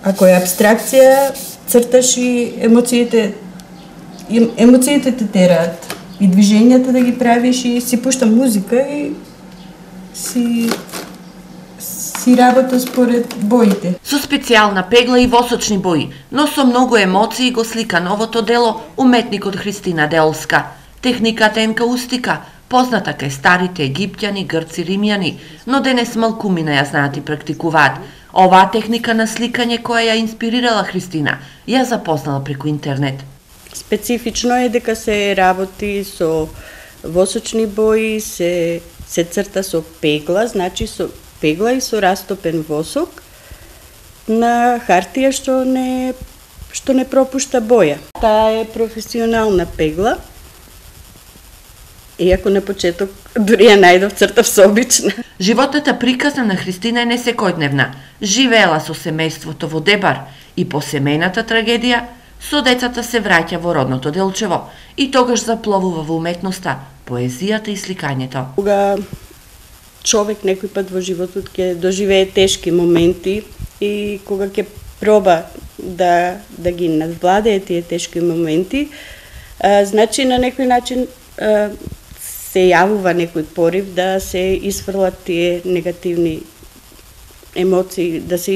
Ако е абстракција, црташ и емоциите те тераат и движењата да ги правиш и си пушта музика и си работа според боите. Со специјална пегла и восочни бои, но со многу емоции го слика новото дело уметникот Христина Делска. Техниката енкаустика, позната кај старите египтјани, грци, римјани, но денес малкумина ја знаат и практикуваат. Оваа техника на сликање која ја инспирирала Христина, ја запознала преку интернет. Специфично е дека се работи со восочни бои, се црта со пегла, значи со пегла и со растопен восок на хартија што не пропушта боја. Таа е професионална пегла. Иако на почеток дури ја најдов цртав со обична. Животната приказна на Христина е несекојдневна. Живеела со семејството во Дебар и по семејната трагедија со децата се враќа во родното Делчево и тогаш запловува во уметноста, поезијата и сликањето. Кога човек некој пат во животот ќе доживее тешки моменти и кога ќе проба да ги надвладее тие тешки моменти, значи на некој начин се јавува некој порив да се исфрлат тие негативни емоции, да се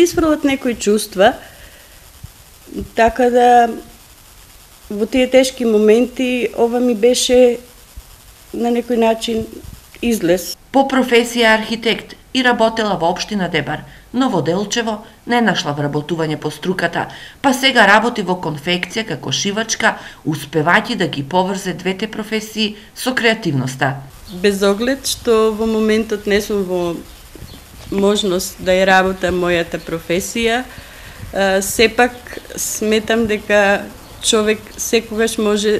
исфрлат некои чувства, така да во тие тешки моменти ова ми беше на некој начин излез. По професија архитект и работела во општина Дебар, но во Делчево не нашла вработување по струката, па сега работи во конфекција како шивачка, успевајќи да ги поврзе двете професии со креативноста. Без оглед што во моментот не сум во можност да ја работам мојата професија, сепак сметам дека човек секогаш може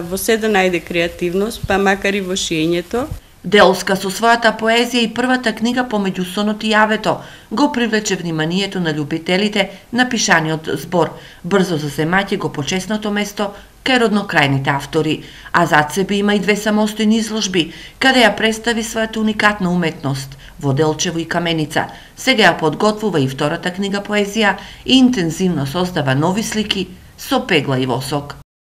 во се да најде креативност, па макар и во шиењето. Делска со својата поезија и првата книга помеѓу сонот и јавето го привлече вниманието на љубителите на пишаниот збор, брзо заземајќи го почесното место кај роднокрајните автори, а зад себе има и две самостојни изложби, каде ја представи својата уникатна уметност во Делчево и Каменица. Сега ја подготвува и втората книга поезија и интензивно создава нови слики со пегла и восок.